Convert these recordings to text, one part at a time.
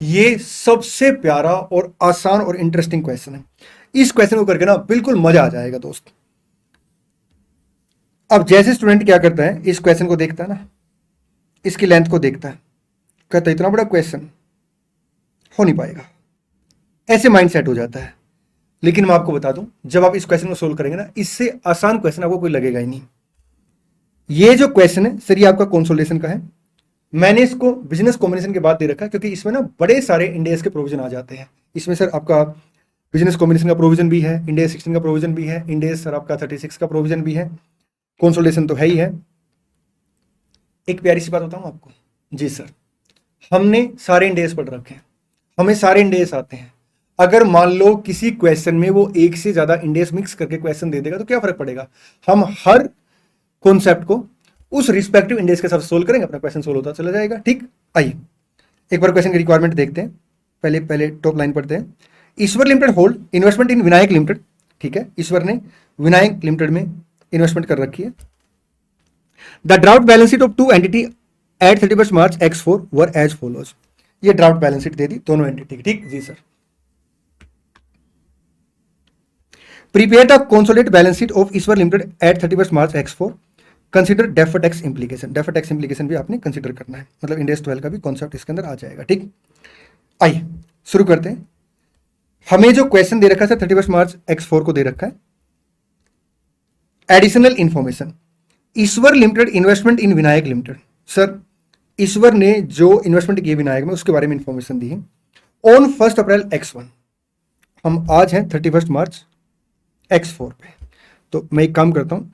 ये सबसे प्यारा और आसान और इंटरेस्टिंग क्वेश्चन है। इस क्वेश्चन को करके ना बिल्कुल मजा आ जाएगा दोस्त। अब जैसे स्टूडेंट क्या करता है, इस क्वेश्चन को देखता है ना, इसकी लेंथ को देखता है, कहता है इतना बड़ा क्वेश्चन हो नहीं पाएगा, ऐसे माइंड सेट हो जाता है। लेकिन मैं आपको बता दूं, जब आप इस क्वेश्चन को सोल्व करेंगे ना, इससे आसान क्वेश्चन आपको कोई लगेगा ही नहीं। ये जो क्वेश्चन है सर, ये आपका कंसोलिडेशन का है। मैंने इसको बिजनेस कॉम्बिनेशन के बाद दे रखा है क्योंकि इसमें ना बड़े सारे इंडेस के प्रोविजन आ जाते हैं। इसमें सर आपका बिजनेस कॉम्बिनेशन का प्रोविजन भी है, इंडेस 16 का प्रोविजन भी है, इंडेस सर आपका 36 का प्रोविजन भी है, कंसोलिडेशन तो है ही है। एक प्यारी सी बात बताऊं आपको, जी सर, हमने सारे इंडेस पढ़ रखे हैं, हमें सारे इंडेस आते हैं। अगर मान लो किसी क्वेश्चन में वो एक से ज्यादा इंडेस मिक्स करके क्वेश्चन दे देगा तो क्या फर्क पड़ेगा, हम हर कॉन्सेप्ट को उस रिस्पेक्टिव इंडेक्स के साथ सोल्व करेंगे, अपना क्वेश्चन सोल्व होता चला जाएगा। ठीक, आइए एक बार क्वेश्चन की रिक्वायरमेंट देखते हैं। पहले टॉप लाइन पढ़ते हैं। Ishwar limited hold investment in Vinayak limited. ठीक है, ईश्वर ने विनायक लिमिटेड में इन्वेस्टमेंट कर रखी है। The draft balance sheet of two entity at 31 March X4 were as follows. ये ड्राफ्ट बैलेंस शीट दे दी दोनों एंटिटी की। ठीक जी sir. Prepare the consolidated balance sheet of Ishwar limited at 31 March X4। Consider defer tax implication. Defer tax implication भी आपने consider करना है, मतलब इंडेस 12 का भी कॉन्सेप्ट इसके अंदर आ जाएगा। ठीक, आइए शुरू करते हैं। हमें जो क्वेश्चन दे रखा है 31 मार्च X4 को दे रखा है। Additional information, Ishwar limited investment in Vinayak limited. Sir, Ishwar ने जो इन्वेस्टमेंट की विनायक में उसके बारे में इंफॉर्मेशन दी है। ऑन 1 अप्रैल X1, हम आज हैं 31 मार्च X4 पे। तो मैं एक काम करता हूं,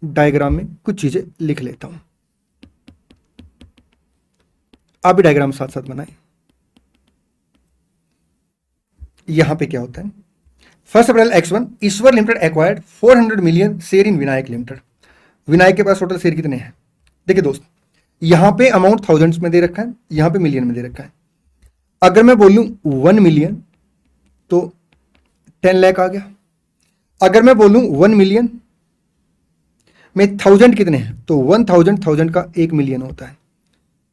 डायग्राम में कुछ चीजें लिख लेता हूं, आप भी डायग्राम साथ साथ बनाएं। यहां पे क्या होता है, 1 April X1 Ishwar limited acquired 400 million share in Vinayak limited. Vinayak के पास टोटल शेयर कितने हैं, देखिए दोस्त, यहां पे अमाउंट थाउजेंड्स में दे रखा है, यहां पे मिलियन में दे रखा है। अगर मैं बोलूं 1 मिलियन तो 10 लाख आ गया। अगर मैं बोलूं 1 मिलियन में 1000 कितने हैं, तो 1000 का 1 मिलियन होता है।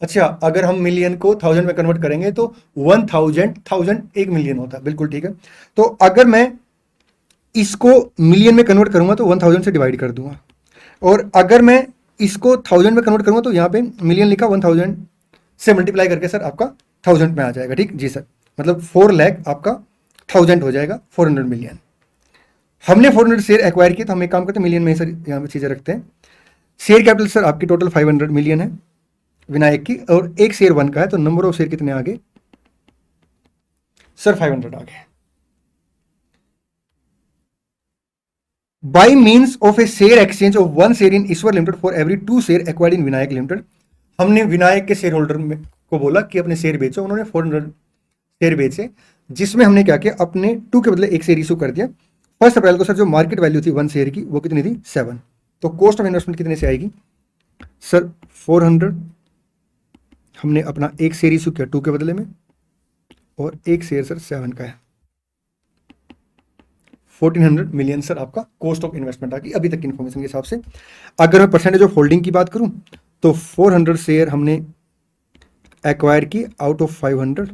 अच्छा, अगर हम मिलियन को 1000 में कन्वर्ट करेंगे तो 1000 1 मिलियन होता है। बिल्कुल ठीक है। तो अगर मैं इसको मिलियन में कन्वर्ट करूंगा तो 1000 से डिवाइड कर दूंगा, और अगर मैं इसको 1000 में कन्वर्ट करूंगा तो यहां पे मिलियन लिखा, 1000 से मल्टीप्लाई करके सर आपका 1000 में आ जाएगा। ठीक जी सर, मतलब 4 लाख आपका 1000 हो जाएगा, 400 मिलियन। हमने 400 शेयर एक्वायर किए, तो हम एक काम करते हैं, मिलियन में सर यहाँ पे चीजें रखते हैं। शेयर कैपिटल सर आपकी टोटल 500 मिलियन है विनायक की, और एक शेयर 1 का है, तो नंबर ऑफ शेयर कितने आ गए सर, 500 आ गए। By means of A share exchange of 1 share in Ishwar limited for every 2 share acquired in Vinayak limited. हमने विनायक के शेयर होल्डर को बोला कि अपने शेयर बेचो, उन्होंने 400 शेयर बेचे, जिसमें हमने क्या किया, अपने 2 के बदले 1 शेयर इशू कर दिया। 1 अप्रैल को सर जो मार्केट वैल्यू थी 1 शेयर की, वो कितनी थी, 7। तो कॉस्ट ऑफ इन्वेस्टमेंट कितने से आएगी सर, 400। हमने अपना 1 शेयर इशू किया 2 के बदले में, और 1 शेयर सर 7 का है, 1400 मिलियन सर आपका कॉस्ट ऑफ इन्वेस्टमेंट आ गई अभी तक की इन्फॉर्मेशन के हिसाब से। अगर मैं परसेंटेज ऑफ होल्डिंग की बात करूं तो 400 शेयर हमने एक्वायर की आउट ऑफ 500,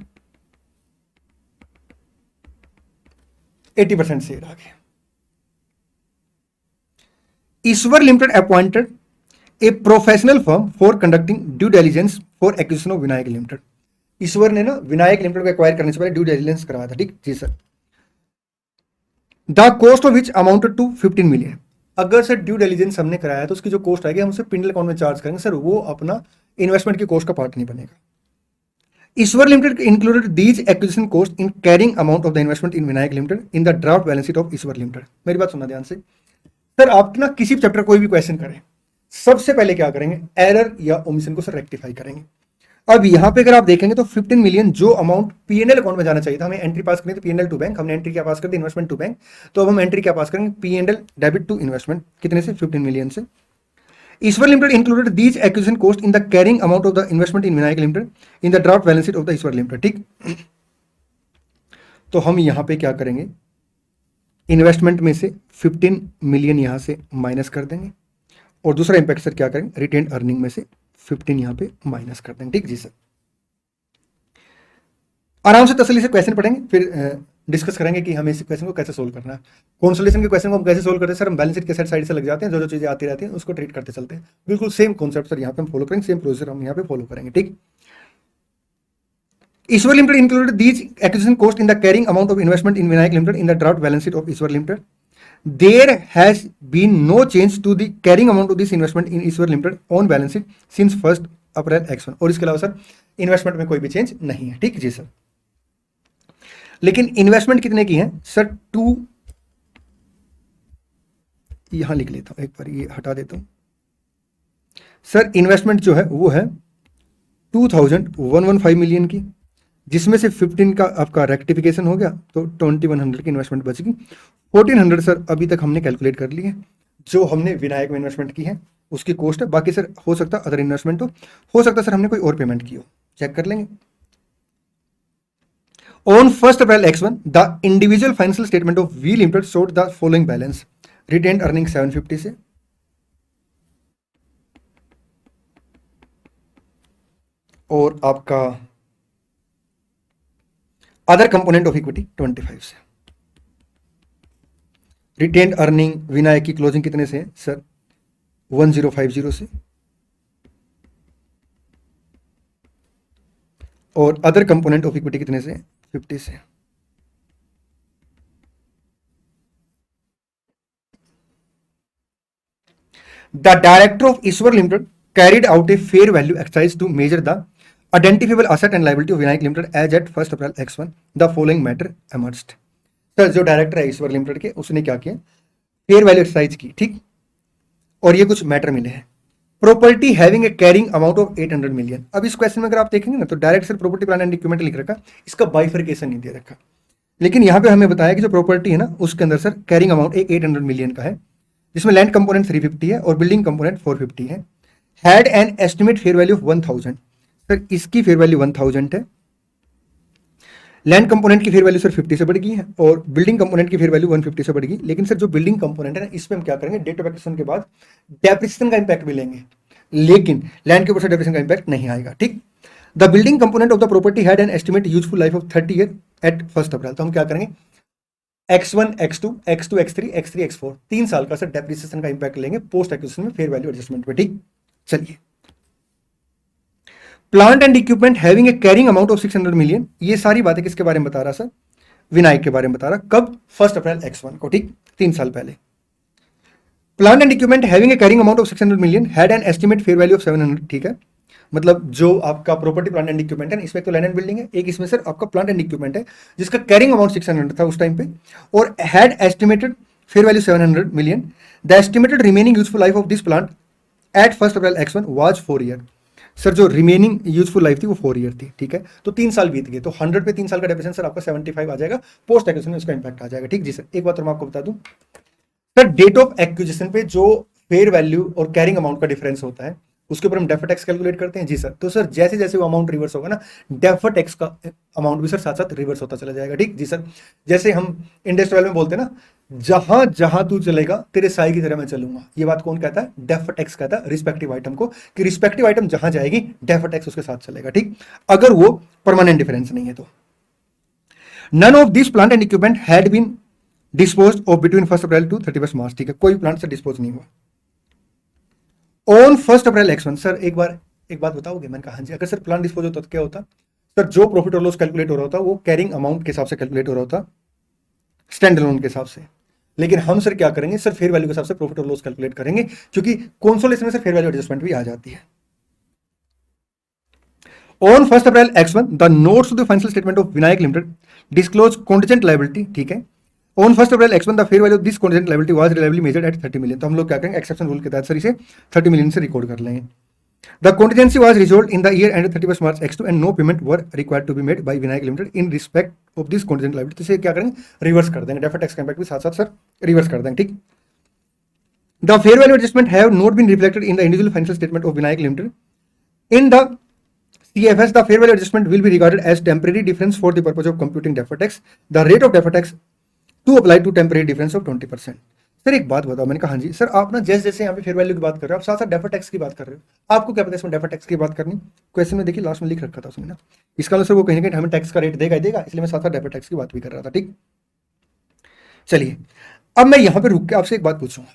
80% शेयर आ गए। Ishwar limited appointed a professional firm for conducting due diligence for acquisition of Vinayak limited. Ishwar ने ना विनायक लिमिटेड को एक्वायर करने से पहले ड्यू डिलिजेंस कराया था। ठीक जी sir. The cost of which amounted to 15 million. अगर सर ड्यू डिलिजेंस हमने कराया तो उसकी जो कॉस्ट आएगी हम उसे पिंडल अकाउंट में चार्ज करेंगे सर, वो अपना इन्वेस्टमेंट की कॉस्ट का पार्ट नहीं बनेगा। Ishwar limited included these acquisition cost in carrying amount of the investment in Vinayak limited in the draft balance sheet of Ishwar limited. मेरी बात सुनना ध्यान से सर, आप ना किसी चैप्टर कोई भी क्वेश्चन करें, सबसे पहले क्या करेंगे, एरर या ओमिशन को सर रेक्टिफाई करेंगे। अब यहां पे अगर आप देखेंगे तो 15 मिलियन जो अमाउंट पीएनएल अकाउंट में जाना चाहिए था, हमें एंट्री पास करनी थी पीएनएल टू बैंक, हमने एंट्री क्या पास कर दी, इन्वेस्टमेंट टू बैंक। तो अब हम एंट्री क्या पास करेंगे, पीएनएल डेबिट टू इन्वेस्टमेंट, कितने से, 15 मिलियन से। Ishwar limited included these acquisition cost in the carrying amount of the investment in Vinayak limited in the draft balance sheet of the Ishwar limited. ठीक, तो हम यहां पे क्या करेंगे, इन्वेस्टमेंट में से 15 मिलियन यहां से माइनस कर देंगे, और दूसरा इंपैक्ट सर क्या करेंगे, रिटेन अर्निंग में से 15 यहां पे माइनस कर देंगे। ठीक जी सर। आराम से तसल्ली से क्वेश्चन पढ़ेंगे, फिर डिस्कस करेंगे कि हमें इस क्वेश्चन को कैसे सोल्व करना है। कॉन्सोलेशन के क्वेश्चन को हम कैसे सोल्व करते हैं सर, हम बैलेंस शीट के साइड से लग जाते हैं, जो जो चीजें आती रहती हैं उसको ट्रीट करते चलते हैं। बिल्कुल सेम कॉन्सेप्ट सर यहाँ पे हम फॉलो करेंगे, सेम प्रोसीजर हम यहाँ पे फॉलो करेंगे, ठीक। Iswar Limited included these acquisition cost in the carrying amount of investment in Vinayak Limited in the draft balance sheet of Iswar Limited. There has been no change to the carrying amount of this investment in Iswar Limited on balance sheet since 1st April X1। और इसके अलावा sir investment में कोई भी change नहीं है, ठीक जी सर। लेकिन इन्वेस्टमेंट कितने की है सर, 2, यहां लिख लेता हूं, एक बार ये हटा देता हूं सर। इन्वेस्टमेंट जो है वो है 2115 मिलियन की, जिसमें से 15 का आपका रेक्टिफिकेशन हो गया, तो 2100 की इन्वेस्टमेंट बचेगी। 1400 सर अभी तक हमने कैलकुलेट कर ली है, जो हमने विनायक में इन्वेस्टमेंट की है उसकी कॉस्ट है। बाकी सर हो सकता है अदर इन्वेस्टमेंट हो सकता है सर हमने कोई और पेमेंट की हो, चेक कर लेंगे। On 1st April X1, the individual financial statement of V Limited showed the following balance: retained earning 750 से, और आपका अदर कंपोनेंट ऑफ इक्विटी 25 से। रिटेन्ड अर्निंग विनायक की क्लोजिंग कितने से सर, 1050 से, और अदर कंपोनेंट ऑफ इक्विटी कितने से, 50 से। The director of Iswar Limited carried out a fair value exercise to measure the identifiable asset and liability of Vinayak Limited as at 1st April X1. The following matter emerged। Sir जो director है Ishwar limited के, उसने क्या किया, fair value exercise की, ठीक, और ये कुछ मैटर मिले हैं। Property having a carrying amount of 800 million. अब इस क्वेश्चन में अगर आप देखेंगे ना, तो direct sir property plan and equipment लिख रखा, इसका बाइफरकेशन नहीं दे रखा। लेकिन यहाँ पे हमें बताया कि जो प्रॉपर्टी है ना, उसके अंदर सर कैरिंग अमाउंट 800 मिलियन का है, जिसमें लैंड कंपोनेंट 350 है और बिल्डिंग कंपोनेंट 450 है। Had an estimate fair value of 1000। Sir इसकी फेयर वैल्यू 1000 है। लैंड कंपोनेंट की फेयर वैल्यू सर 50 से बढ़ गई है, और बिल्डिंग कंपोनेंट की फेयर वैल्यू 150 से बढ़ गई। लेकिन सर जो बिल्डिंग कंपोनेंट है ना, इसमें हम क्या करेंगे, डेट ऑफ एक्विजिशन के बाद डेप्रिसिएशन का इंपैक्ट भी लेंगे, लेकिन लैंड के ऊपर से डेप्रिसिएशन का इंपैक्ट नहीं आएगा, ठीक। The building component of the property had an estimate useful life of 30 year at 1st April. तो हम क्या करेंगे, X1, X2, X2, X3, X3, X4 3 साल का सर डेप्रिसिएशन का इंपैक्ट लेंगे पोस्ट एक्विजिशन में फेयर वैल्यू एडजस्टमेंट पे, ठीक। चलिए, plant and equipment having a carrying amount of 600 million. ये सारी बातें किसके बारे में बता रहा सर, विनायक के बारे में बता रहा। कब, 1st अप्रैल X1 को, ठीक, 3 साल पहले। Plant and equipment having a carrying amount of 600 million had an estimate fair value of 700, ठीक है। मतलब जो आपका प्रॉपर्टी प्लांट एंड इक्विपमेंट है, इसमें तो लैंड एंड बिल्डिंग है, एक इसमें सर आपका प्लांट एंड इक्विपमेंट है जिसका कैरिंग अमाउंट 600 था उस टाइम पे, और had estimated fair value 700 million. The estimated remaining useful life of this plant at 1st April X1 was 4 year. Sir जो रिमेनिंग यूजफुल लाइफ थी वो 4 ईयर थी, ठीक है। तो 3 साल बीत गए, तो 100 पे 3 साल का डेप्रिसिएशन सर आपका 75 आ जाएगा, पोस्ट एक्विजिशन में उसका इंपैक्ट आ जाएगा, ठीक जी सर। एक बात और मैं आपको बता दूं सर, डेट ऑफ एक्विजिशन पे जो फेयर वैल्यू और कैरिंग अमाउंट का डिफरेंस होता है, उसके ऊपर हम डेफर्ड टैक्स कैलकुलेट करते हैं जी सर। तो सर जैसे जैसे वो अमाउंट रिवर्स होगा ना, डेफर्ड टैक्स का अमाउंट भी सर साथ साथ रिवर्स होता चला जाएगा, ठीक जी सर। जैसे हम इंडस्ट्रियल में बोलते हैं ना, जहां जहां तू चलेगा तेरे साई की तरह मैं चलूंगा। ये बात कौन कहता है, डेफर्ड टैक्स कहता है रिस्पेक्टिव आइटम को, कि रिस्पेक्टिव आइटम जहां जाएगी डेफर्ड टैक्स उसके साथ चलेगा, ठीक, अगर वो परमानेंट डिफरेंस नहीं है तो। None of this plant and equipment had been disposed of between 1st April to 31st March, ठीक है, कोई प्लांट से डिस्पोज नहीं हुआ। On 1st April X1, sir एक बात बताओगे, मैंने कहा हाँ जी, अगर सर प्लान डिस्पोज होता तो क्या होता सर, जो प्रॉफिट और लॉस कैलकुलेट हो रहा होता वो कैरिंग अमाउंट के हिसाब से कैलकुलेट हो रहा होता, स्टैंड अलोन के हिसाब से। लेकिन हम सर क्या करेंगे सर, फेयर वैल्यू के हिसाब से प्रॉफिट और लॉस कैलकुलेट करेंगे, क्योंकि कंसोलिडेशन में सर फेयर वैल्यू एडजस्टमेंट भी आ जाती है। On 1st April X1 the notes to the financial statement of Vinayak limited disclose contingent liability, ठीक है। On 1st April X1 the fair value of this contingent liability was reliably measured at 30 million. तो हम लोग क्या करेंगे, exception rule के तहत sir इसे 30 मिलियन से रिकॉर्ड कर लेंगे। The contingency was resolved in the year end 31st March X2 and no payment were required to be made by Vinayak limited in respect of this contingent liability. तो इसे क्या करेंगे, रिवर्स कर देंगे, डेफर्ड टैक्स का impact भी साथ साथ सर रिवर्स कर देंगे, ठीक। The fair value adjustment have not been reflected in the individual financial statement of Vinayak limited in the CFS. The fair value adjustment will be regarded as temporary difference for the purpose of computing deferred tax. The rate of deferred tax to apply to temporary difference of 20%. Sir एक बात बताओ, मैंने कहा हाँ जी sir. आप ना जैसे जैसे यहाँ पे फेयर वैल्यू की बात कर रहे हो, आप साथ साथ डेफर्ड टैक्स की बात कर रहे हो। आपको क्या पता इसमें डेफर्ड टैक्स की बात करनी? क्वेश्चन में देखिए लास्ट में लिख रखा था उसमें ना, इसका मतलब सर वो कहीं ना कहीं हमें टैक्स का रेट देगा ही देगा, इसलिए मैं साथ साथ डेफर्ड टैक्स की बात भी कर रहा था। ठीक, चलिए अब मैं यहाँ पे रुक के आपसे एक बात पूछूंगा,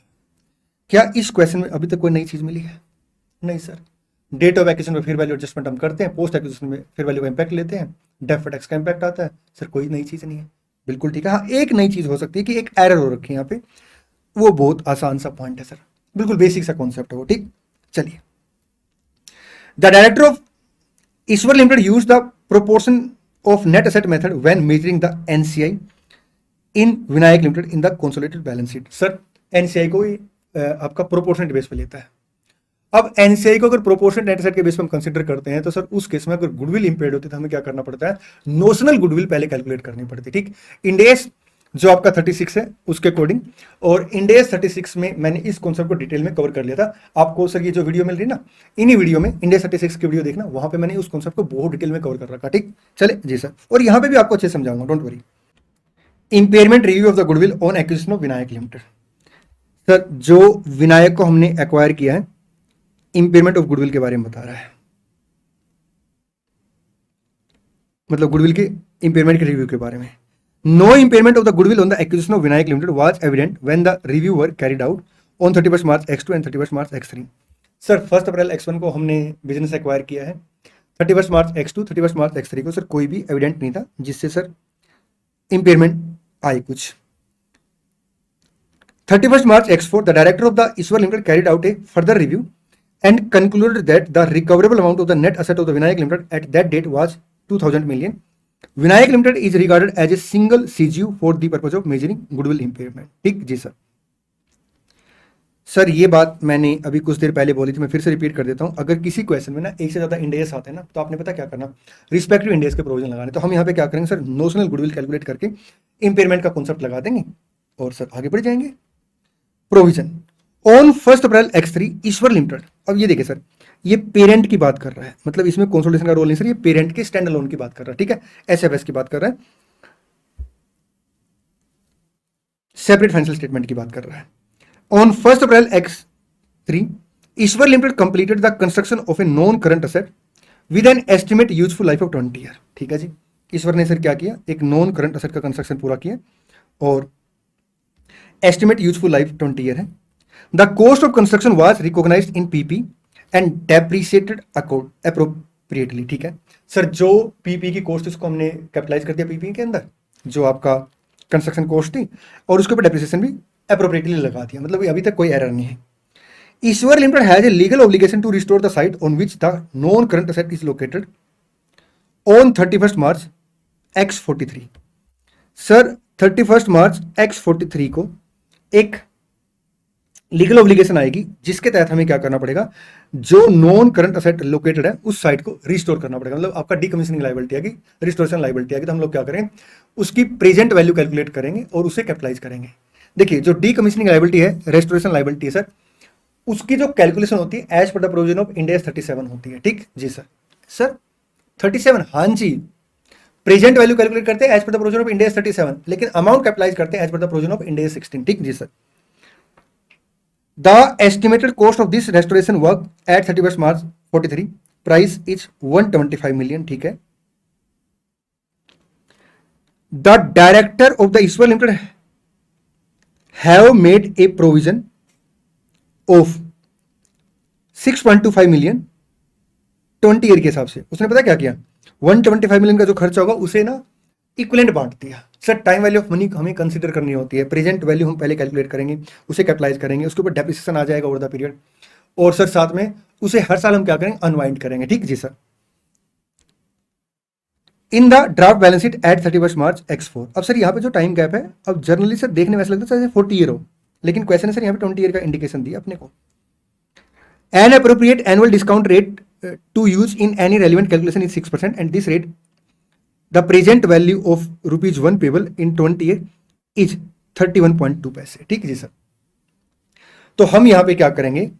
क्या इस क्वेश्चन में अभी तक कोई नई चीज मिली है? नहीं सर। डेट ऑफ एक्विजिशन में फेयर वैल्यू एडजस्टमेंट हम करते हैं, पोस्ट एक्विजिशन में फेयर वैल्यू का इंपैक्ट लेते हैं, डेफर्ड टैक्स का इंपैक्ट आता है। सर कोई नई चीज नहीं है। बिल्कुल ठीक है। हाँ एक नई चीज हो सकती है कि एक एरर हो रखी है यहाँ पे, वो बहुत आसान सा पॉइंट है सर, बिल्कुल बेसिक सा कॉन्सेप्ट है वो। ठीक, चलिए। The director of Ishwar limited use the proportion of net asset method when measuring the NCI in Vinayak limited in the consolidated balance sheet. Sir NCI को आपका प्रोपोर्शनल बेस पे लेता है। अब एनसीआई को अगर प्रोपोर्शनल नेट एसेट के बेस पे हम कंसीडर करते हैं तो सर उस केस में अगर गुडविल इंपेयर्ड होती है तो हमें क्या करना पड़ता है? नोशनल गुडविल पहले कैलकुलेट करनी पड़ती है। ठीक, इंडेस जो आपका 36 है उसके अकॉर्डिंग, और इंडेस 36 में मैंने इस कॉन्सेप्ट को डिटेल में कवर कर लिया था। आपको सर ये जो वीडियो मिल रही है ना, इन्हीं वीडियो में इंडेस 36 की वीडियो देखना, वहां पे मैंने उस कॉन्सेप्ट को बहुत डिटेल में कवर कर रखा। ठीक, चले जी सर, और यहाँ पे भी आपको अच्छे समझाऊंगा, don't worry. Impairment review of the goodwill on acquisition of Vinayak limited. Sir जो विनायक को हमने एक्वायर किया है, इंपेयरमेंट ऑफ गुडविल के बारे में बता रहा है, मतलब गुडविल के इंपेयरमेंट के रिव्यू के बारे में। No impairment of the goodwill on the acquisition of Vinayak limited was evident when the review were carried out on 31 March X2 and 31 March X3। Sir 1 April X1 को हमने बिजनेस एक्वायर किया है, 31 March X2 31 March X3 को sir कोई भी evident नहीं था जिससे सर इंपेयरमेंट आए कुछ। 31 March X4 the director of the Iswar Limited carried out a further review and concluded that the recoverable amount of the net asset of the Vinayak Limited at that date was 2000 million. Vinayak Limited is regarded as a single CGU for the purpose of measuring goodwill impairment. ठीक जी sir. Sir ये बात मैंने अभी कुछ देर पहले बोली थी, मैं फिर से रिपीट कर देता हूं। अगर किसी क्वेश्चन में ना एक से ज्यादा इंडेस आते हैं ना, तो आपने पता क्या करना, रिस्पेक्टिव इंडेस के प्रोविजन लगाने। तो हम यहाँ पे क्या करेंगे सर, नोशनल गुडविल कैलकुलेट करके इंपेयरमेंट का कॉन्सेप्ट लगा देंगे और सर आगे बढ़ जाएंगे। Provision on 1 April X3 Ishwar limited. अब ये देखिए सर, ये पेरेंट की बात कर रहा है, मतलब इसमें कंसोलिडेशन का रोल नहीं सर, ये पेरेंट के स्टैंड अलोन की बात कर रहा है। ठीक है, एसएफएस की बात कर रहा है, सेपरेट फाइनेंशियल स्टेटमेंट की बात कर रहा है। On 1 April X3 Ishwar limited completed the construction of a non current asset with an estimate useful life of 20 year. ठीक है जी, ईश्वर ने सर क्या किया, एक नॉन करंट असेट का कंस्ट्रक्शन पूरा किया और एस्टिमेट यूजफुल लाइफ 20 ईयर है। The cost of construction was recognised in PP and depreciated appropriately. ठीक है सर, जो पीपी की कॉस्ट उसको हमने कैपिटलाइज कर दिया पीपी के अंदर, जो आपका कंस्ट्रक्शन कॉस्ट थी, और उसके ऊपर डेप्रिसिएशन भी अप्रोप्रिएटली लगा दिया, मतलब अभी तक कोई एरर नहीं है। Ishwar limited has a legal obligation to restore the site on which the non current asset is located on 31 March X43। Sir 31 March X43 को एक लीगल ऑब्लिगेशन आएगी जिसके तहत हमें क्या करना पड़ेगा, जो नॉन करंट असेट लोकेटेड है उस साइट को रिस्टोर करना पड़ेगा। मतलब आपका डीकमीशनिंग लायबिलिटी आएगी, रिस्टोरेशन लायबिलिटी आएगी, तो हम लोग क्या करेंगे, उसकी प्रेजेंट वैल्यू कैलकुलेट करेंगे और उसे कैपिटलाइज करेंगे। देखिए जो डीकमीशनिंग लायबिलिटी है, रेस्टोरेशन लायबिलिटी है सर, उसकी जो कैलकुलेशन होती है as per the provision of Ind AS 37 होती है। ठीक जी सर। सर 37, हाँ जी, प्रेजेंट वैल्यू कैलकुलेट करते हैं as per the provision of Ind AS 37, लेकिन अमाउंट कैपिटलाइज करते हैं as per the provision of Ind AS 16। ठीक जी sir. The estimated cost of this restoration work at 31 March 43 price is 125 million. ठीक है। The director of the Ishwar limited have made a provision of 6.25 million 20 year के हिसाब से। उसने पता क्या किया, 125 मिलियन का जो खर्चा होगा उसे ना इक्विवेलेंट बांट दिया। Sir time value of money हमें कंसीडर करनी होती है, प्रेजेंट वैल्यू हम पहले कैलकुलेट करेंगे, उसे कैपिटलाइज करेंगे, उसके ऊपर डेप्रिसिएशन आ जाएगा ओवर द पीरियड, और सर साथ में उसे हर साल हम क्या करेंगे, अनवाइंड करेंगे। ठीक जी sir. In the draft balance sheet at 31 March X4। अब सर यहाँ पे जो टाइम गैप है, अब जनरली सर देखने में ऐसा लगता है 40 ईयर हो, लेकिन क्वेश्चन है सर यहाँ पे 20 ईयर का इंडिकेशन दिया अपने को। An appropriate annual discount rate to use in any relevant calculation is 6% and this rate the present value of ₹1 payable in 20 year is 31.2 paise. ठीक है जी सर। तो हम यहां पे क्या करेंगे,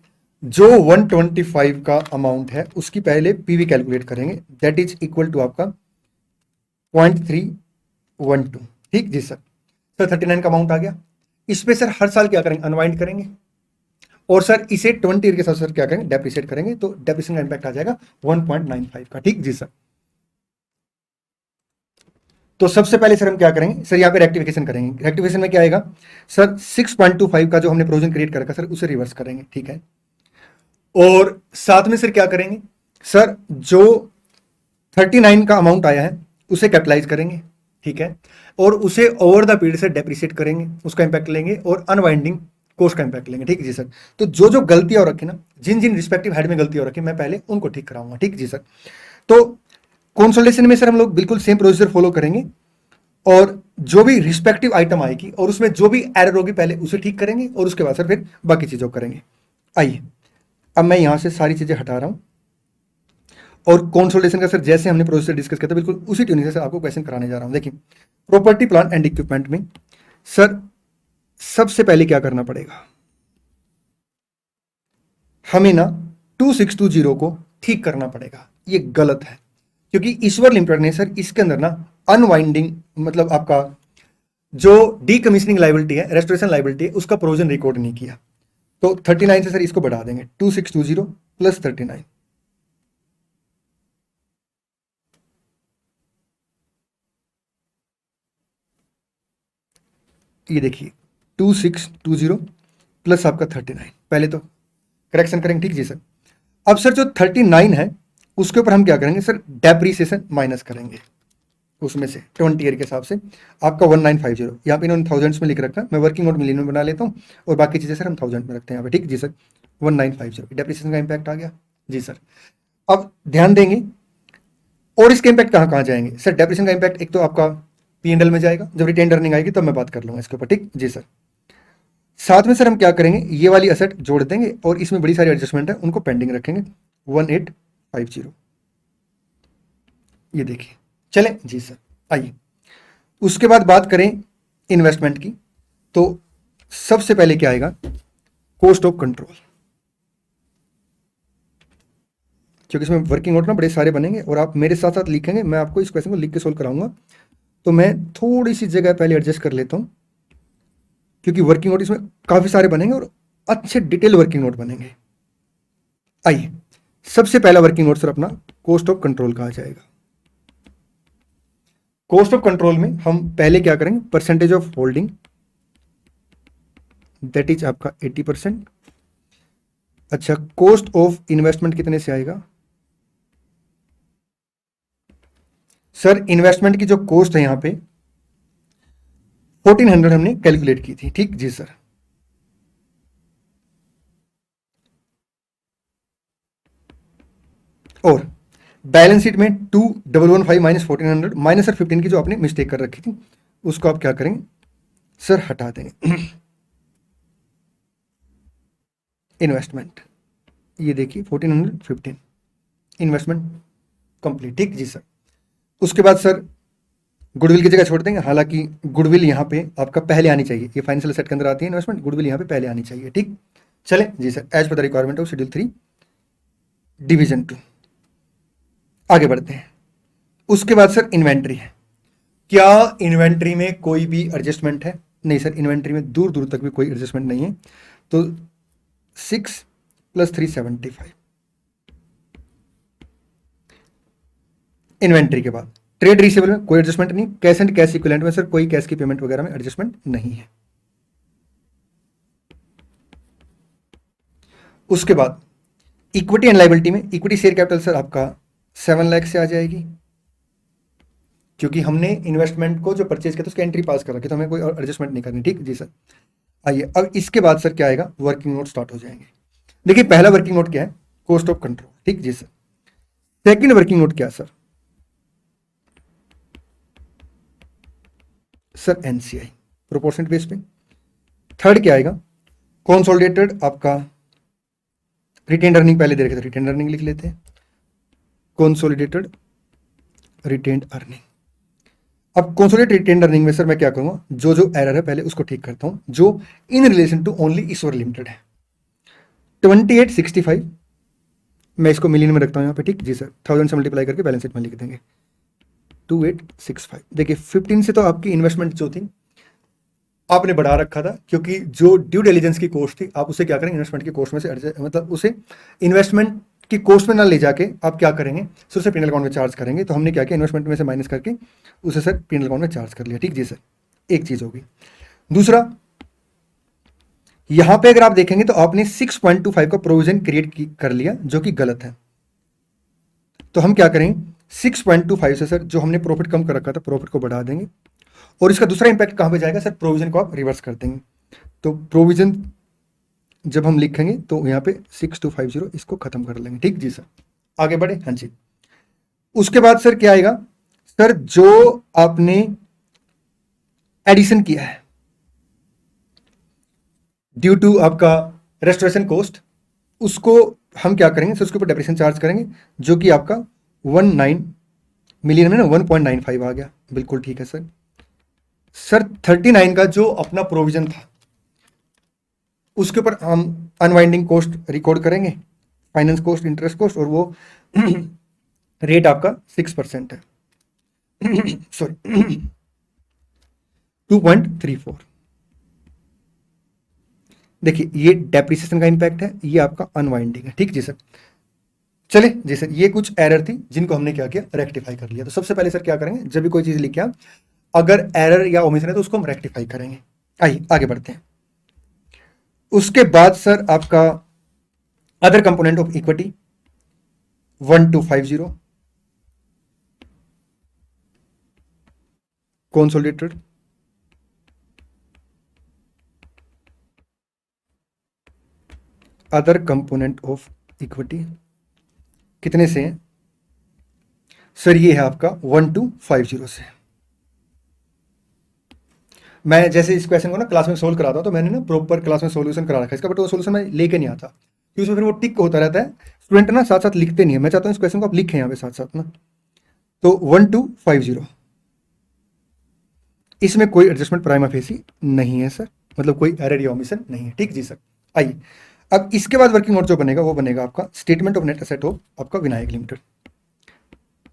जो 125 का अमाउंट है उसकी पहले पीवी कैलकुलेट करेंगे, दैट इज इक्वल टू आपका 0.312। ठीक जी सर। सर 39 का अमाउंट आ गया, इस पे सर हर साल क्या करेंगे, अनवाइंड करेंगे, और सर इसे 20 ईयर के साथ सर क्या करेंगे, डेप्रिसिएट करेंगे, तो डेप्रिसिएशन का इम्पैक्ट आ जाएगा 1.95 का। ठीक जी सर। तो सबसे पहले सर हम क्या करेंगे सर, यहाँ पे रेक्टिफिकेशन करेंगे। रेक्टिफिकेशन में क्या आएगा सर, 6.25 का जो हमने प्रोविजन क्रिएट कर रखा सर उसे रिवर्स करेंगे। ठीक है, और साथ में सर क्या करेंगे सर, जो 39 का अमाउंट आया है उसे कैपिटलाइज करेंगे। ठीक है, और उसे ओवर द पीरियड से डेप्रिसिएट करेंगे, उसका इंपैक्ट लेंगे, और अनवाइंडिंग कोर्स का इंपैक्ट लेंगे। ठीक जी सर। तो जो जो गलतियां हो रखी ना, जिन जिन रिस्पेक्टिव हेड में गलती हो रखी, मैं पहले उनको ठीक कराऊंगा। ठीक जी सर। तो कंसोलिडेशन में सर हम लोग बिल्कुल सेम प्रोसीजर फॉलो करेंगे, और जो भी रिस्पेक्टिव आइटम आएगी और उसमें जो भी एरर होगी पहले उसे ठीक करेंगे, और उसके बाद सर फिर बाकी चीजों को करेंगे। आइए अब मैं यहां से सारी चीजें हटा रहा हूं, और कंसोलिडेशन का सर जैसे हमने प्रोसेस डिस्कस किया था बिल्कुल उसी ट्यूनिंग से सर आपको क्वेश्चन कराने जा रहा हूं। देखिए, प्रॉपर्टी प्लांट एंड इक्विपमेंट में सर सबसे पहले क्या करना पड़ेगा, हमें ना 2620 को ठीक करना पड़ेगा। ये गलत है, क्योंकि ईश्वर लिमिटेड ने सर इसके अंदर ना अनवाइंडिंग, मतलब आपका जो डीकमीशनिंग लाइबिलिटी है, रेस्टोरेशन लाइबिलिटी है, उसका प्रोविजन रिकॉर्ड नहीं किया। तो 39 से सर इसको बढ़ा देंगे, 2620 प्लस 39। ये देखिए 2620 प्लस आपका 39, पहले तो करेक्शन करेंगे। ठीक जी सर। अब सर जो 39 है उसके ऊपर हम क्या करेंगे सर, डेप्रीसिएशन माइनस करेंगे, उसमें से 20 ईयर के हिसाब से आपका 1950। यहाँ पे इन्होंने थाउजेंड्स में लिख रखा है, मैं वर्किंग नोट मिलियन में बना लेता हूँ, और बाकी चीज़ें सर हम थाउजेंड में रखते हैं यहाँ पे। ठीक जी सर। 1950 डेप्रीसिएशन का इम्पैक्ट आ गया जी सर। अब ध्यान देंगे, और इसके इम्पैक्ट कहाँ कहाँ जाएंगे सर, डेप्रीसिएशन का इम्पैक्ट एक तो आपका P&L में जाएगा, जब रिटेन अर्निंग आएगी तब मैं बात कर लूँगा इसके ऊपर। ठीक जी सर। साथ में सर हम क्या करेंगे, ये वाली असेट जोड़ देंगे, और इसमें बड़ी सारी एडजस्टमेंट है उनको पेंडिंग रखेंगे, 1850। ये देखिए, चलें जी सर। आइए उसके बाद बात करें इन्वेस्टमेंट की, तो सबसे पहले क्या आएगा, कॉस्ट ऑफ कंट्रोल, क्योंकि इसमें वर्किंग नोट ना बड़े सारे बनेंगे, और आप मेरे साथ साथ लिखेंगे, मैं आपको इस क्वेश्चन को लिख के सोल्व कराऊंगा। तो मैं थोड़ी सी जगह पहले एडजस्ट कर लेता हूँ, क्योंकि वर्किंग नोट इसमें काफी सारे बनेंगे और अच्छे डिटेल वर्किंग नोट बनेंगे। आइए सबसे पहला वर्किंग नोट सर अपना कॉस्ट ऑफ कंट्रोल का आ जाएगा। कॉस्ट ऑफ कंट्रोल में हम पहले क्या करेंगे, percentage of holding, that is आपका 80%। अच्छा, कॉस्ट ऑफ इन्वेस्टमेंट कितने से आएगा सर, इन्वेस्टमेंट की जो कॉस्ट है यहां पे 1400 हमने कैलकुलेट की थी। ठीक जी सर। और बैलेंस शीट में 2115 माइनस 1400 माइनस सर 15 की जो आपने मिस्टेक कर रखी थी उसको आप क्या करेंगे सर, हटा देंगे। इन्वेस्टमेंट, ये देखिए 1415, इन्वेस्टमेंट कंप्लीट। ठीक जी सर। उसके बाद सर गुडविल की जगह छोड़ देंगे, हालांकि गुडविल यहाँ पे आपका पहले आनी चाहिए, ये फाइनेंशियल एसेट के अंदर आती है इन्वेस्टमेंट, गुडविल यहाँ पे पहले आनी चाहिए। ठीक, चले जी sir, as per the requirement of schedule 3 division 2 आगे बढ़ते हैं। उसके बाद सर इन्वेंट्री है, क्या इन्वेंट्री में कोई भी एडजस्टमेंट है? नहीं सर, इन्वेंट्री में दूर दूर तक भी कोई एडजस्टमेंट नहीं है। तो 6 + 375 इन्वेंट्री के बाद ट्रेड रिसीवेबल में कोई एडजस्टमेंट नहीं, कैश एंड कैश इक्विवेलेंट में सर कोई कैश की पेमेंट वगैरह में एडजस्टमेंट नहीं है। उसके बाद इक्विटी एंड लायबिलिटी में इक्विटी शेयर कैपिटल सर आपका 7 लाख से आ जाएगी, क्योंकि हमने इन्वेस्टमेंट को जो परचेज किया था उसकी एंट्री पास कर रखी, तो हमें कोई एडजस्टमेंट नहीं करनी। ठीक जी सर। आइए अब इसके बाद सर क्या आएगा, वर्किंग नोट स्टार्ट हो जाएंगे। देखिए पहला वर्किंग नोट क्या है, कॉस्ट ऑफ कंट्रोल। ठीक जी सर। सेकंड वर्किंग नोट क्या sir, sir NCI proportionate base पे। थर्ड क्या आएगा, कंसोलिडेटेड आपका रिटेन अर्निंग, पहले दे रखे थे रिटेन अर्निंग लिख लेते हैं, कंसोलिडेटेड रिटेन अर्निंग। अब कंसोलिडेटेड रिटेन अर्निंग में सर मैं क्या करूंगा, जो जो एरर है पहले उसको ठीक करता हूं, जो in relation to only Ishwar limited है। 2865 मैं इसको मिलियन में रखता हूं यहाँ पे। ठीक जी सर, 1000 से मल्टीप्लाई करके बैलेंस शीट में लिख देंगे 2865। देखिए 15 से तो आपकी इन्वेस्टमेंट जो थी आपने बढ़ा रखा था, क्योंकि जो ड्यू डिलिजेंस की कॉस्ट थी आप उसे क्या करेंगे, इन्वेस्टमेंट की कॉस्ट में से मतलब उसे इन्वेस्टमेंट की कॉस्ट में ना ले जाके आप क्या करेंगे, सर उसे पीनल अकाउंट में चार्ज करेंगे। तो हमने क्या किया, इन्वेस्टमेंट में से माइनस करके उसे सर पीनल अकाउंट में चार्ज कर लिया। ठीक जी सर, एक चीज होगी। दूसरा, यहां पे अगर आप देखेंगे तो आपने 6.25 का प्रोविजन क्रिएट कर लिया, जो कि गलत है। तो हम क्या करेंगे, 6.25 से सर जो हमने प्रॉफिट कम कर रखा था, प्रॉफिट को बढ़ा देंगे। और इसका दूसरा इंपैक्ट कहां पे जाएगा सर, प्रोविजन को आप रिवर्स कर देंगे। तो प्रोविजन जब हम लिखेंगे तो यहाँ पे 6250 इसको खत्म कर लेंगे। ठीक जी सर, आगे बढ़े। हाँ जी, उसके बाद सर क्या आएगा, सर जो आपने एडिशन किया है ड्यू टू आपका रेस्टोरेशन कॉस्ट, उसको हम क्या करेंगे सर, उसके ऊपर डेप्रिसिएशन चार्ज करेंगे, जो कि आपका 19 मिलियन में ना 1.95 आ गया। बिल्कुल ठीक है सर। सर 39 का जो अपना प्रोविजन था उसके ऊपर हम अनवाइंडिंग कॉस्ट रिकॉर्ड करेंगे, फाइनेंस कॉस्ट, इंटरेस्ट कॉस्ट, और वो रेट आपका 6% है, सॉरी 2.34। देखिए ये डेप्रिसिएशन का इंपैक्ट है, ये आपका अनवाइंडिंग है। ठीक जी सर, चले जी सर, ये कुछ एरर थी जिनको हमने क्या किया, रेक्टिफाई कर लिया। तो सबसे पहले सर क्या करेंगे, जब भी कोई चीज लिखे आप, अगर एरर या ओमिशन है तो उसको हम रेक्टिफाई करेंगे। आइए आगे बढ़ते हैं। उसके बाद सर आपका other component of equity 1250 consolidated, other component of equity कितने से है सर, ये है आपका 1250 से। मैं जैसे इस क्वेश्चन को ना क्लास में सोल्व कराता हूं, तो मैंने ना प्रॉपर क्लास में सॉल्यूशन करा रखा है इसका, बट वो सॉल्यूशन मैं लेके नहीं आता क्योंकि उसमें फिर वो टिक होता रहता है, स्टूडेंट ना साथ साथ लिखते नहीं है। मैं चाहता हूँ इस क्वेश्चन को आप लिखें यहाँ पे साथ साथ ना। तो 1250 इसमें कोई एडजस्टमेंट प्राइमा फेसी नहीं है सर, मतलब कोई एरर या ओमिशन नहीं है। ठीक जी सर, आइए अब इसके बाद वर्किंग नोट जो बनेगा वो बनेगा आपका statement of net asset of आपका Vinayak limited,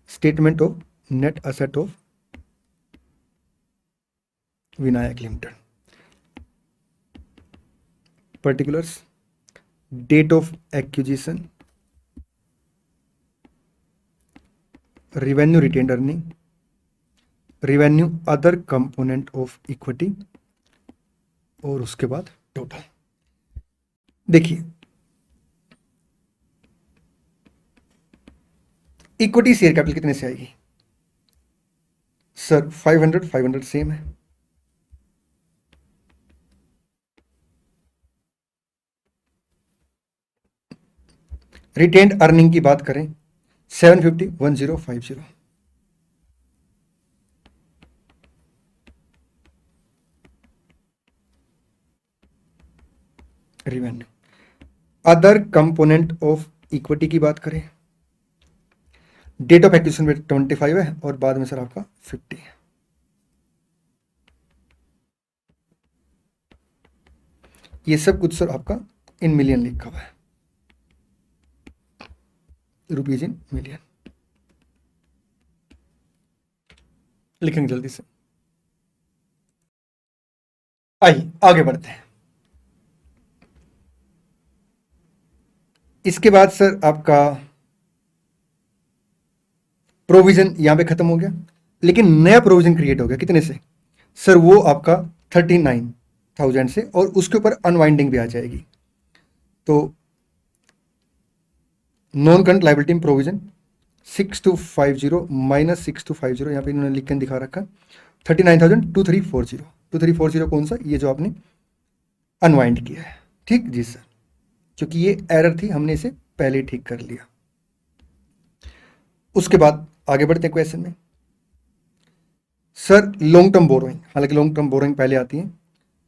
statement of net asset of Vinayak limited, particulars, date of acquisition, revenue retained earning, revenue other component of equity, और उसके बाद टोटल। देखिए इक्विटी शेयर कैपिटल कितने से आएगी सर, 500 सेम है। रिटेन्ड अर्निंग की बात करें 750 1050, revenue other component of equity की बात करें, डेट ऑफ एक्विजिशन में 25 है और बाद में सर आपका 50 है। ये सब कुछ सर आपका इन मिलियन लिखा हुआ है, रुपीज इन मिलियन। लिखेंगे जल्दी से, आइए आगे बढ़ते हैं। इसके बाद सर आपका प्रोविजन यहां पे खत्म हो गया, लेकिन नया प्रोविजन क्रिएट हो गया कितने से सर, वो आपका 39,000 से, और उसके ऊपर अनवाइंडिंग भी आ जाएगी। तो non current liability provision 6250 minus 6250, यहाँ पे इन्होंने लिख के दिखा रखा 39,2340। 2340 कौन सा, ये जो आपने अनवाइंड किया है। ठीक जी सर, क्योंकि ये एरर थी हमने इसे पहले ठीक कर लिया। उसके बाद आगे बढ़ते हैं क्वेश्चन में। सर लॉन्ग टर्म बोरोइंग, हालांकि लॉन्ग टर्म बोरोइंग पहले आती है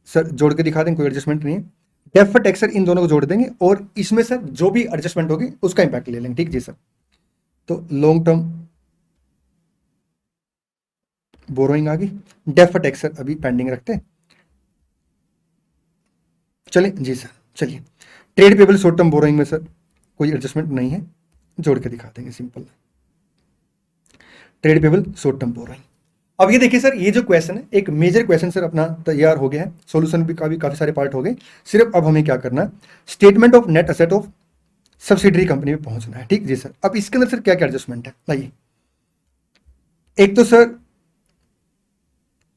सर, जोड़ के दिखा दें, कोई एडजस्टमेंट नहीं है। डेफर्ड टैक्स सर इन दोनों को जोड़ देंगे और इसमें सर जो भी एडजस्टमेंट होगी उसका इंपैक्ट ले लेंगे। ठीक जी सर, तो लॉन्ग टर्म बोरोइंग आ गई, डेफर्ड टैक्स सर अभी पेंडिंग रखते हैं। चलिए जी सर, चलिए trade payable short term borrowing में सर कोई एडजस्टमेंट नहीं है, जोड़ के दिखा देंगे simple. Trade payable short term borrowing अब ये देखिए सर, ये जो क्वेश्चन है, एक मेजर क्वेश्चन सर अपना तैयार हो गया है, सॉल्यूशन भी काफी सारे पार्ट हो गए। सिर्फ अब हमें क्या करना है, statement of net asset of subsidiary company में पहुंचना है। ठीक जी सर। अब इसके अंदर सर क्या क्या एडजस्टमेंट है, आइए। एक तो सर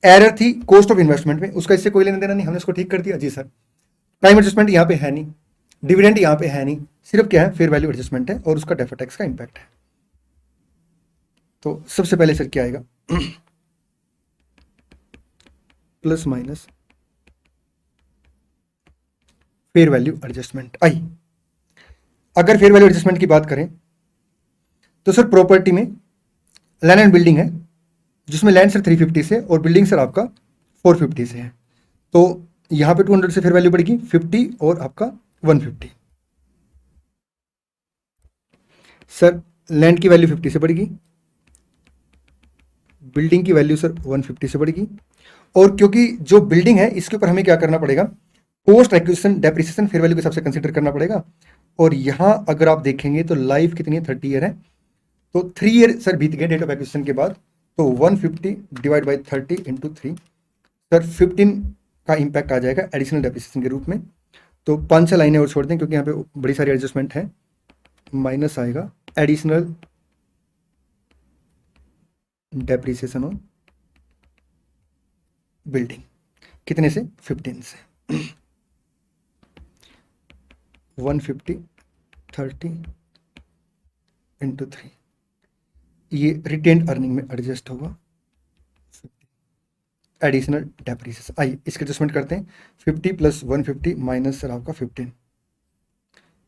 एरर थी कॉस्ट ऑफ इन्वेस्टमेंट में, उसका इससे कोई लेना देना नहीं, हमने उसको ठीक कर दिया जी सर। टाइम एडजस्टमेंट यहां पे है नहीं, डिविडेंड यहां पे है नहीं, सिर्फ क्या है, फेयर वैल्यू एडजस्टमेंट है और उसका डेफर्ड टैक्स का इंपैक्ट है। तो सबसे पहले सर क्या आएगा, plus minus fair value adjustment. आई अगर फेयर वैल्यू एडजस्टमेंट की बात करें तो सर प्रॉपर्टी में लैंड एंड बिल्डिंग है, जिसमें लैंड सर 350 से और बिल्डिंग सर आपका 450 से है। तो यहां पे 200 से फेयर वैल्यू बढ़ेगी 50 और आपका 150। सर लैंड की वैल्यू 50 से बढ़ेगी, बिल्डिंग की वैल्यू सर 150 से बढ़ेगी। और क्योंकि जो बिल्डिंग है इसके ऊपर हमें क्या करना पड़ेगा, post acquisition depreciation fair value के हिसाब से कंसीडर करना पड़ेगा। और यहां अगर आप देखेंगे तो लाइफ कितनी है, 30 ईयर है, तो 3 ईयर सर बीत गए डेट ऑफ एक्विजिशन के बाद। तो 150 डिवाइड बाई 30 इंटू 3, सर 15 का इंपैक्ट आ जाएगा एडिशनल डेप्रिसिएशन के रूप में। तो 5-6 लाइनें और छोड़ दें क्योंकि यहाँ पे बड़ी सारी एडजस्टमेंट है। माइनस आएगा एडिशनल डेप्रिसिएशन ऑन बिल्डिंग, कितने से, 15 से। 150 30 इंटू 3, ये रिटेन्ड अर्निंग में एडजस्ट होगा एडिशनल डेप्रिसिएशन। आइए इसके एडजस्टमेंट करते हैं। 50 प्लस 150 माइनस सर आपका 15,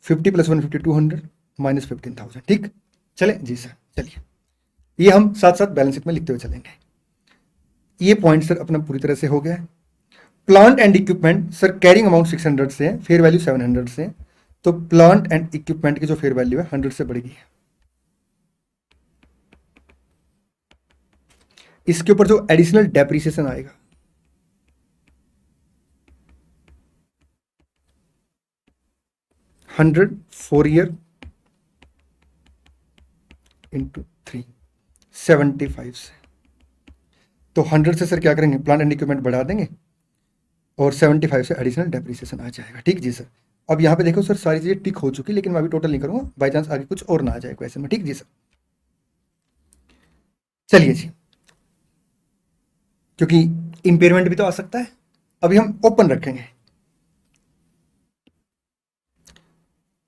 50 प्लस 150 200 माइनस 15,000। ठीक चले जी सर, चलिए ये हम साथ साथ बैलेंस शीट में लिखते हुए चलेंगे। ये पॉइंट सर अपना पूरी तरह से हो गया है। Plant and equipment sir carrying amount 600 से है, फेयर वैल्यू 700 से है। तो प्लांट एंड इक्विपमेंट की जो फेयर वैल्यू है 100 से बढ़ेगी। इसके ऊपर जो एडिशनल डेप्रिसिएशन आएगा, $100 4 ईयर इंटू 3, 75 से। तो 100 से सर क्या करेंगे, प्लांट एंड इक्विपमेंट बढ़ा देंगे और 75 से एडिशनल डेप्रिसिएशन आ जाएगा। ठीक जी सर। अब यहाँ पे देखो सर सारी चीजें टिक हो चुकी, लेकिन मैं अभी टोटल नहीं करूंगा, बाई चांस आगे कुछ और ना आ जाए क्वेश्चन में। ठीक जी सर, चलिए जी, क्योंकि इंपेयरमेंट भी तो आ सकता है। अभी हम ओपन रखेंगे।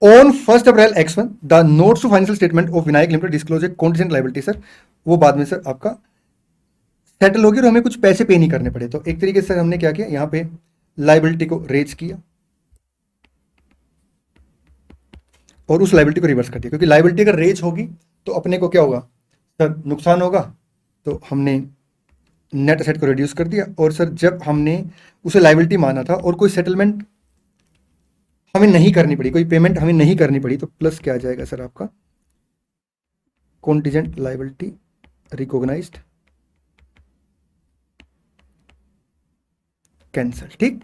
On 1 April X1 the notes to financial statement of Vinayak limited disclose a contingent liability. Sir वो बाद में सर आपका सेटल होगी और हमें कुछ पैसे पे नहीं करने पड़े। तो एक तरीके से हमने क्या किया, यहां पे लायबिलिटी को रेज किया और उस लायबिलिटी को रिवर्स कर दिया, क्योंकि लायबिलिटी अगर रेज होगी तो अपने को क्या होगा सर, नुकसान होगा। तो हमने नेट एसेट को रिड्यूस कर दिया। और सर जब हमने उसे लायबिलिटी माना था और कोई सेटलमेंट हमें नहीं करनी पड़ी, कोई पेमेंट हमें नहीं करनी पड़ी, तो प्लस क्या आ जाएगा सर आपका, कॉन्टिजेंट लायबिलिटी रिकॉग्नाइज्ड कैंसल। ठीक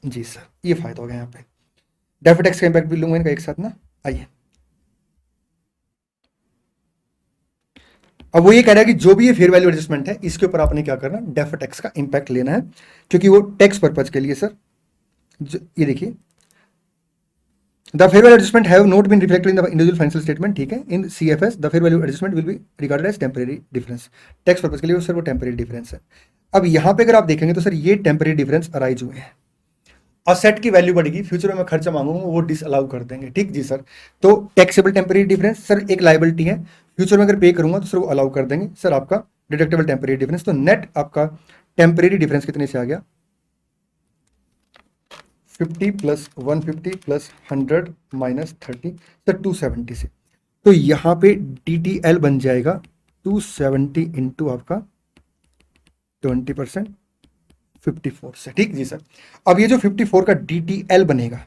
जी सर, ये फायदा हो गया यहाँ पे। डेफर्ड टैक्स का इंपैक्ट भी लूंगा इनका एक साथ ना। आइए अब वो ये कह रहा है कि जो भी ये फेयर वैल्यू एडजस्टमेंट है इसके ऊपर आपने क्या करना, डेफर्ड टैक्स का इंपैक्ट लेना है, क्योंकि वो टैक्स पर्पज के लिए सर। ये देखिए, the fair value adjustment have not been reflected in the individual financial statement. ठीक है, in CFS the fair value adjustment will be regarded as temporary difference. Tax purpose के लिए सर वो temporary difference है। अब यहां पे अगर आप देखेंगे तो सर ये टेम्परेरी डिफरेंस अराइज हुए हैं। असेट की वैल्यू बढ़ेगी, फ्यूचर में मैं खर्चा मांगूंगा वो डिसअलाउ कर देंगे। ठीक जी सर। तो टैक्सेबल टेम्परेरी डिफरेंस सर एक लायबिलिटी है, फ्यूचर में अगर पे करूंगा तो सर वो अलाउ कर देंगे सर आपका डिडक्टेबल टेम्परेरी डिफरेंस। तो नेट आपका टेम्परेरी डिफरेंस कितने से आ गया, 50 प्लस 150 प्लस 100 माइनस 30 सर 270 से। तो यहां पे DTL बन जाएगा 270 इंटू आपका 20% 54 से। ठीक जी सर। अब ये जो 54 का DTL बनेगा,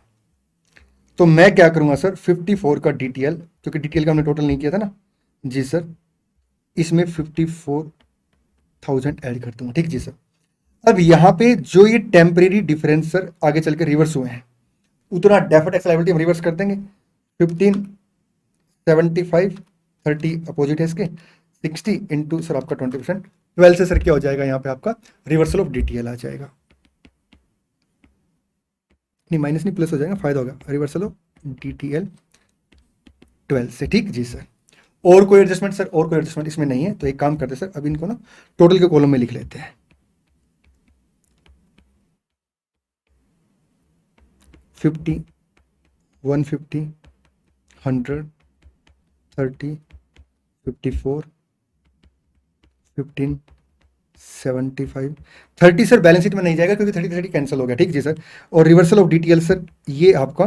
तो मैं क्या करूंगा सर, 54 का DTL, क्योंकि DTL का हमने टोटल नहीं किया था ना जी सर, इसमें 54,000 ऐड कर दूंगा। ठीक जी सर। अब यहां पे जो ये टेम्परेरी डिफरेंस सर आगे चल के रिवर्स हुए हैं, उतना डेफर्ड टैक्स लायबिलिटी हम रिवर्स कर देंगे। 15 75 30 अपोजिट है इसके, 60 इंटू सर आपका 20% 12 से सर क्या हो जाएगा यहाँ पे आपका रिवर्सल ऑफ डीटीएल आ जाएगा, नहीं माइनस नहीं प्लस हो जाएगा, फायदा होगा, रिवर्सल ऑफ डीटीएल 12 से। ठीक जी सर। और कोई एडजस्टमेंट सर? और कोई एडजस्टमेंट इसमें नहीं है, तो एक काम करते हैं सर, अब इनको ना टोटल के कॉलम में लिख लेते हैं। 50, 150, 100, 30, 54, 15, 75, 30 सर बैलेंस शीट में नहीं जाएगा क्योंकि 30 कैंसिल हो गया। ठीक जी सर। और रिवर्सल ऑफ डीटीएल सर ये आपका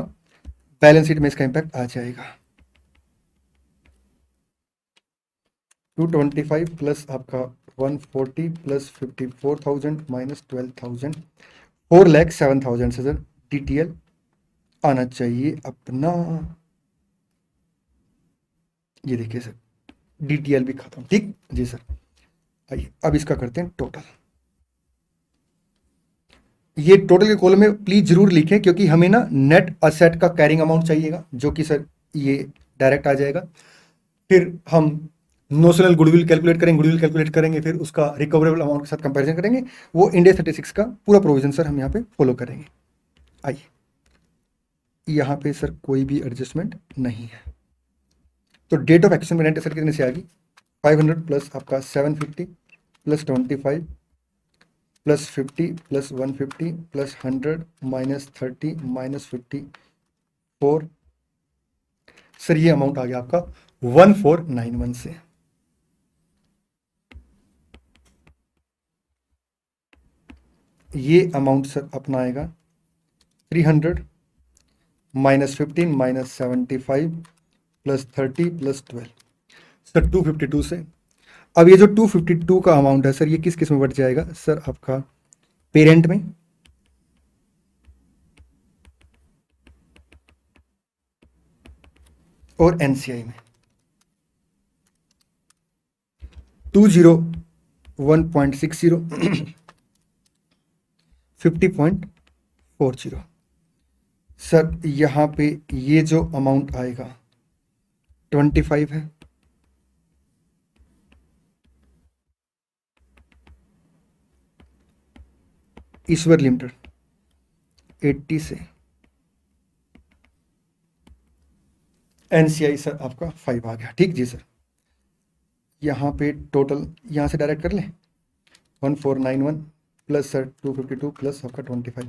बैलेंस शीट में इसका इंपैक्ट आ जाएगा। 225 प्लस आपका 140 प्लस 54,000 माइनस 12,000, 4,07,000 से सर डीटीएल आना चाहिए अपना। ये देखिए सर डीटीएल भी खत्म। ठीक जी सर। आइए अब इसका करते हैं टोटल। ये टोटल के कॉलम में प्लीज जरूर लिखें क्योंकि हमें ना नेट असेट का कैरिंग अमाउंट चाहिएगा, जो कि सर ये डायरेक्ट आ जाएगा। फिर हम नोशनल गुडविल कैलकुलेट करेंगे, फिर उसका रिकवरेबल अमाउंट के साथ कंपैरिजन करेंगे। वो इंडिया 36 का पूरा प्रोविजन सर हम यहाँ पे फॉलो करेंगे। आइए यहाँ पे सर कोई भी एडजस्टमेंट नहीं है, तो डेट ऑफ एक्शन में नेट असेट कितने से आ गई? 500 प्लस आपका 750 plus 25 plus 50 plus 150 plus 100 minus 30 minus 54, sir ये अमाउंट आ गया आपका 1491 से। ये अमाउंट सर अपना आएगा 300 minus 15 minus 75 plus 30 plus 12, sir 252 से। अब ये जो 252 का अमाउंट है सर ये किस किस में बढ़ जाएगा? सर आपका पेरेंट में, और एनसीआई में। 201.60 50.40, सर यहाँ पे ये जो अमाउंट आएगा 25 है, ईश्वर लिमिटेड 80 से, एनसीआई सर आपका 5 आ गया। ठीक जी सर। यहाँ पे टोटल यहाँ से डायरेक्ट कर लें 1491 प्लस सर 252 प्लस आपका 25,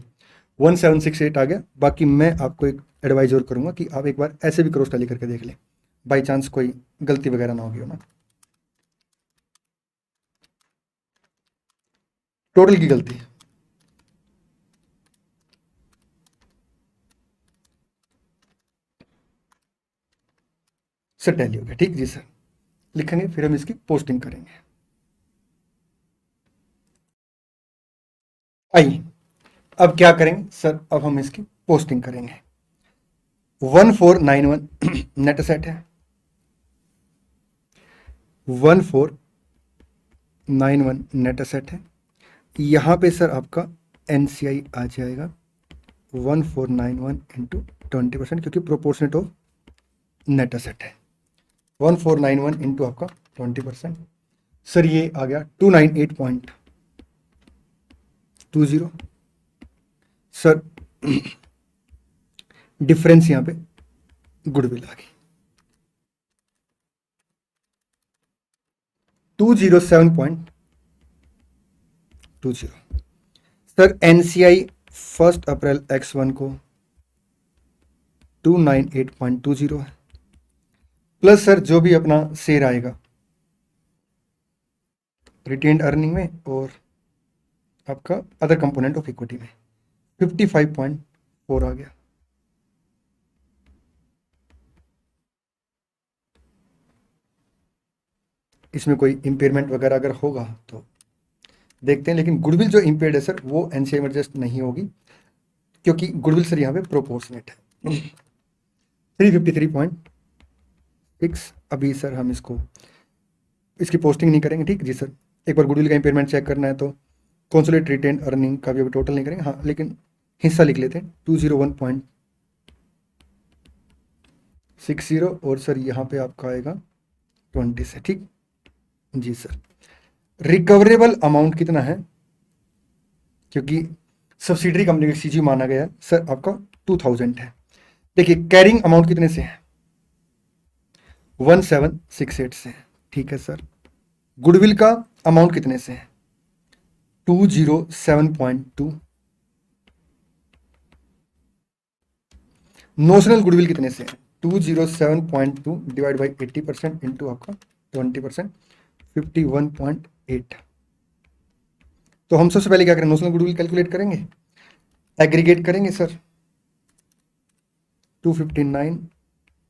1768 आ गया। बाकी मैं आपको एक एडवाइज और करूँगा कि आप एक बार ऐसे भी क्रॉस टैली करके देख लें, बाई चांस कोई गलती वगैरह ना होगी हो ना। टोटल की गलती है सर, टैली हो गया। ठीक जी सर। लिखेंगे फिर हम इसकी पोस्टिंग करेंगे। आइए अब क्या करेंगे सर, अब हम इसकी पोस्टिंग करेंगे। 1491 नेट असेट है, 1491 नेट असेट है। यहाँ पे सर आपका एनसीआई आ जाएगा 1491 इंटू 20%, क्योंकि प्रोपोर्शनेट ऑफ नेट असेट है। 1491 इंटू आपका 20%, सर ये आ गया 298.20। सर डिफरेंस यहाँ पे गुडविल आ गई 207.20। सर एनसीआई 1 अप्रैल X1 को 298.20 है, प्लस सर जो भी अपना शेयर आएगा रिटेन्ड अर्निंग में और आपका अदर कंपोनेंट ऑफ इक्विटी में 55.4 आ गया। इसमें कोई इम्पेयरमेंट वगैरह अगर होगा तो देखते हैं, लेकिन गुडविल जो इम्पेयर्ड है सर वो एनसीआई में एडजस्ट नहीं होगी, क्योंकि गुडविल सर यहाँ पे प्रोपोर्शनेट है। 353.6। अभी सर हम इसकी पोस्टिंग नहीं करेंगे। ठीक जी सर। एक बार गुडविल का इम्पेयरमेंट चेक करना है तो कॉन्सोलिडेट रिटेन्ड अर्निंग का भी अभी टोटल नहीं करेंगे, हाँ लेकिन हिस्सा लिख लेते हैं 201.60, और सर यहाँ पे आपका आएगा 20 से। ठीक जी सर। रिकवरेबल अमाउंट कितना है, क्योंकि सब्सिडरी कंपनी का सीजी माना गया सर आपका 2000 है। देखिए कैरिंग अमाउंट कितने से है, 1768 से है, ठीक है सर। गुडविल का अमाउंट कितने से है, 207.2। नोशनल गुडविल कितने से है, 207.2 डिवाइड बाई 80% इंटू आपका 20%, 51.8। तो हम सबसे पहले क्या करें, नोशनल गुडविल कैलकुलेट करेंगे, एग्रीगेट करेंगे सर, 259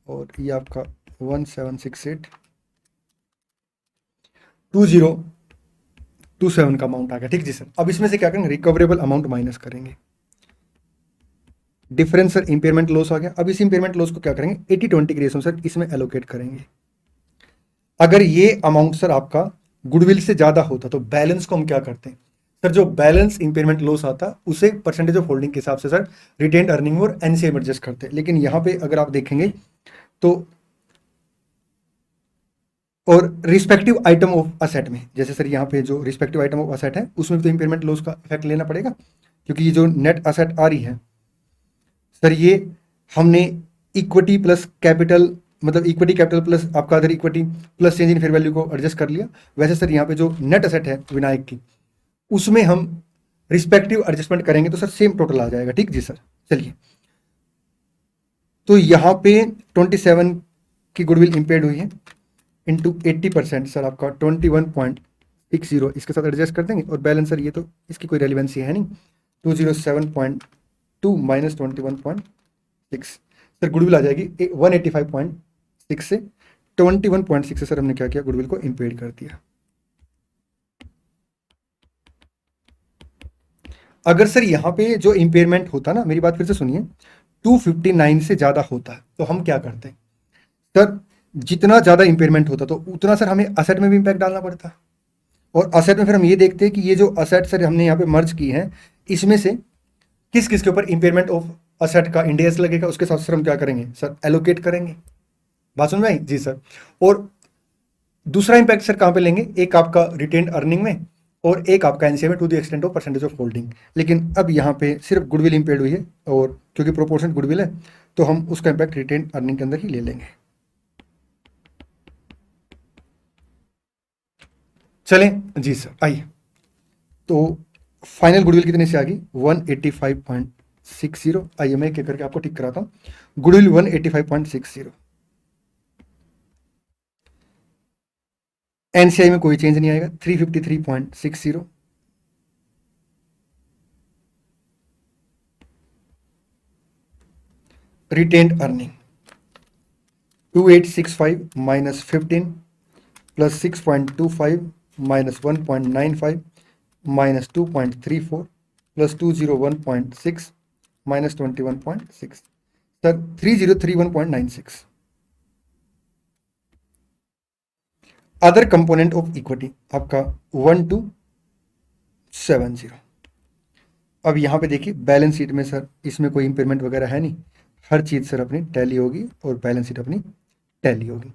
और ये आपका 1768, 2027 का अमाउंट आ गया, ठीक जी सर। अब इसमें से क्या करेंगे, रिकवरेबल अमाउंट माइनस करेंगे, डिफरेंस सर इंपेयरमेंट लॉस आ गया। अब इस इंपेयरमेंट लॉस को क्या करेंगे, 80-20 के रेशो सर इसमें एलोकेट करेंगे। अगर ये अमाउंट सर आपका गुडविल से ज्यादा होता तो बैलेंस को हम क्या करते हैं सर, जो बैलेंस इंपेयरमेंट लॉस आता उसे परसेंटेज ऑफ होल्डिंग के हिसाब से सर रिटेन्ड अर्निंग और एनसीए में एडजस्ट करते हैं। लेकिन यहाँ पे अगर आप देखेंगे तो और रिस्पेक्टिव आइटम ऑफ असेट में, जैसे सर यहाँ पे जो रिस्पेक्टिव आइटम ऑफ असेट है उसमें भी तो इंपेयरमेंट लॉस का इफेक्ट लेना पड़ेगा, क्योंकि ये जो नेट असेट आ रही है सर, ये हमने इक्विटी प्लस कैपिटल, मतलब इक्विटी कैपिटल प्लस आपका other equity plus change in fair value को एडजस्ट कर लिया। वैसे सर यहाँ पे जो नेट असेट है विनायक की, उसमें हम रिस्पेक्टिव एडजस्टमेंट करेंगे तो सर सेम टोटल आ जाएगा, ठीक जी सर। चलिए, तो यहाँ पे 27 की गुडविल इंपेयर्ड हुई है इंटू 80% सर आपका 21.60 इसके साथ एडजस्ट कर देंगे, और बैलेंस सर ये तो इसकी कोई रेलिवेंसी है नहीं, 207.2 माइनस 21.6 सर गुडविल आ जाएगी 185.6 से 21.6 से सर हमने क्या किया, गुडविल को इंपेयर्ड कर दिया। अगर सर यहाँ पे जो इंपेयरमेंट होता ना, मेरी बात फिर से सुनिए, 259 से ज्यादा होता तो हम क्या करते हैं सर, जितना ज्यादा इंपेयरमेंट होता तो उतना सर हमें असेट में भी इंपैक्ट डालना पड़ता, और असेट में फिर हम ये देखते हैं कि ये जो असेट सर हमने यहाँ पे मर्ज की है, इसमें से किस किस के ऊपर इंपेयरमेंट ऑफ असेट का इंडेक्स लगेगा, उसके साथ सर हम क्या करेंगे सर, एलोकेट करेंगे। बात समझ में आई जी सर। और दूसरा इंपैक्ट सर कहाँ पे लेंगे, एक आपका रिटेन्ड अर्निंग में और एक आपका एनसीए में to the extent of percentage of holding. लेकिन अब यहाँ पे सिर्फ गुडविल इंपेयर्ड हुई है, और क्योंकि प्रोपोर्शनल गुडविल है तो हम उसका इंपैक्ट रिटेन्ड अर्निंग के अंदर ही ले लेंगे। चलें जी सर, आइए, तो फाइनल गुडविल कितने से आ गई, 185.60। आइए मैं क्या करके आपको टिक कराता हूँ, गुडविल 185.60, एनसीआई में कोई चेंज नहीं आएगा, 353.60, retained earning 2865 minus 15 plus 6.25 minus 1.95 minus 2.34 plus 201.6 minus 21.6 sir 3031.96। Other component of equity आपका 1270। अब यहाँ पे देखिए बैलेंस शीट में सर इसमें कोई इंपेयरमेंट वगैरह है नहीं, हर चीज़ सर अपनी टैली होगी और बैलेंस शीट अपनी टैली होगी।